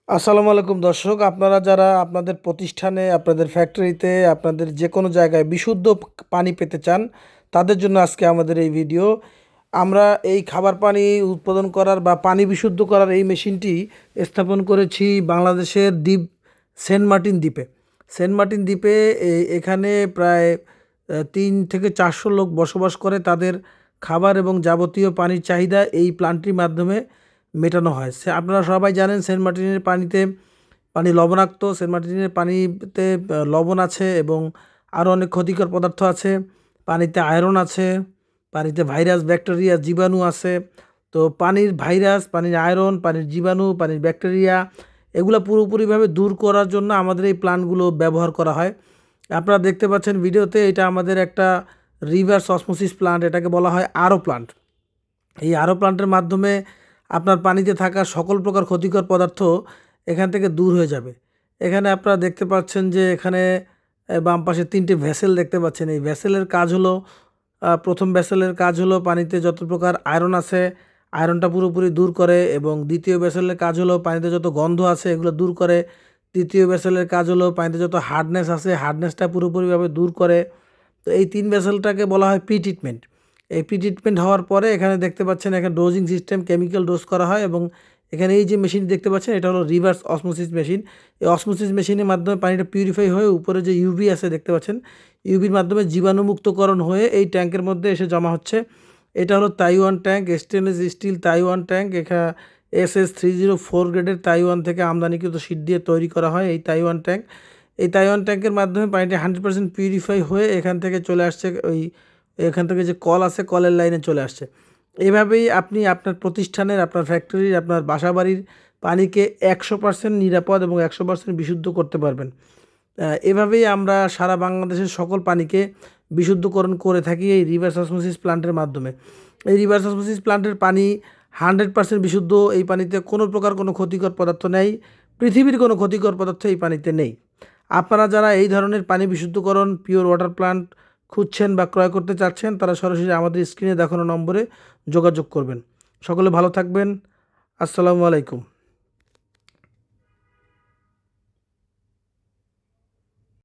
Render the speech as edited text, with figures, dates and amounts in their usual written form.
আসসালামু আলাইকুম দর্শক, আপনারা যারা আপনাদের প্রতিষ্ঠানে, আপনাদের ফ্যাক্টরিতে, আপনাদের যে কোনো জায়গায় বিশুদ্ধ পানি পেতে চান, তাদের জন্য আজকে আমাদের এই ভিডিও। আমরা এই খাবার পানি উৎপাদন করার বা পানি বিশুদ্ধ করার এই মেশিনটি স্থাপন করেছি বাংলাদেশের দ্বীপ সেন্ট মার্টিন দ্বীপে। সেন্ট মার্টিন দ্বীপে এখানে প্রায় 3 থেকে 400 লোক বসবাস করে। তাদের খাবার এবং যাবতীয় পানির চাহিদা এই প্ল্যান্টটির মাধ্যমে মেটানো হয়। আপনারা সবাই জানেন সেন্ট মার্টিনের পানি লবণাক্ত। সেন্ট মার্টিনের পানিতে লবণ আছে এবং আরও অনেক ক্ষতিকর পদার্থ আছে। পানিতে আয়রন আছে, পানিতে ভাইরাস, ব্যাকটেরিয়া, জীবাণু আছে। তো পানির ভাইরাস, পানির আয়রন, পানির জীবাণু, পানির ব্যাকটেরিয়া এগুলো পুরোপুরিভাবে দূর করার জন্য আমাদের এই প্ল্যান্টগুলো ব্যবহার করা হয়। আপনারা দেখতে পাচ্ছেন ভিডিওতে, এটা আমাদের একটা রিভার্স অসমোসিস প্ল্যান্ট, এটাকে বলা হয় আরও প্ল্যান্ট। এই আরও প্ল্যান্টের মাধ্যমে আপনার পানিতে থাকা সকল প্রকার ক্ষতিকর পদার্থ এখান থেকে দূর হয়ে যাবে। এখানে আপনারা দেখতে পাচ্ছেন যে এখানে বাম পাশে 3টে ভেসেল দেখতে পাচ্ছেন। এই ভেসেলের কাজ হলো, প্রথম ভেসেলের কাজ হলো পানিতে যত প্রকার আয়রন আছে আয়রনটা পুরোপুরি দূর করে, এবং দ্বিতীয় ভেসেলের কাজ হলো পানিতে যত গন্ধ আছে এগুলো দূর করে। তৃতীয় ভেসেলের কাজ হলো পানিতে যত হার্ডনেস আছে হার্ডনেসটা পুরোপুরিভাবে দূর করে। তো এই 3 ভেসেলটাকে বলা হয় প্রি ট্রিটমেন্ট। এই প্রি ট্রিটমেন্ট হওয়ার পরে এখানে দেখতে পাচ্ছেন এখানে ডোজিং সিস্টেম, কেমিক্যাল ডোজ করা হয়, এবং এখানে এই যে মেশিন দেখতে পাচ্ছেন এটা হলো রিভার্স অসমোসিস মেশিন। এই অসমোসিস মেশিনের মাধ্যমে পানিটা পিউরিফাই হয়ে উপরে যে ইউভি আছে দেখতে পাচ্ছেন, ইউভির মাধ্যমে জীবাণুমুক্তকরণ হয়ে এই ট্যাঙ্কের মধ্যে এসে জমা হচ্ছে। এটা হলো Taiwan tank, stainless steel Taiwan tank. এখানে SS304 গ্রেডের তাইওয়ান থেকে আমদানিকৃত শীট দিয়ে তৈরি করা হয় এই তাইওয়ান ট্যাঙ্ক। এই তাইওয়ান ট্যাঙ্কের মাধ্যমে পানিটা 100% পিউরিফাই হয়ে এখান থেকে চলে আসছে, এখান থেকে যে কল আছে কলের লাইনে চলে আসছে। এইভাবেই আপনি আপনার প্রতিষ্ঠানের, আপনার ফ্যাক্টরির, আপনার বাসাবাড়ির পানিকে 100% নিরাপদ এবং 100% বিশুদ্ধ করতে পারবেন। এভাবেই আমরা সারা বাংলাদেশের সকল পানিকে বিশুদ্ধকরণ করে থাকি এই রিভার্স অসমোসিস প্ল্যান্টের মাধ্যমে। এই রিভার্স অসমোসিস প্ল্যান্টের পানি 100% বিশুদ্ধ। এই পানিতে কোনো প্রকার কোনো ক্ষতিকর পদার্থ নেই। পৃথিবীর কোনো ক্ষতিকর পদার্থ এই পানিতে নেই। আপনারা যারা এই ধরনের পানি বিশুদ্ধকরণ পিওর ওয়াটার প্ল্যান্ট খুঁজছেন বা ক্রয় করতে চাচ্ছেন, তারা সরাসরি আমাদের স্ক্রিনে দেখানো নম্বরে যোগাযোগ করবেন। সকলে ভালো থাকবেন। আসসালামু আলাইকুম।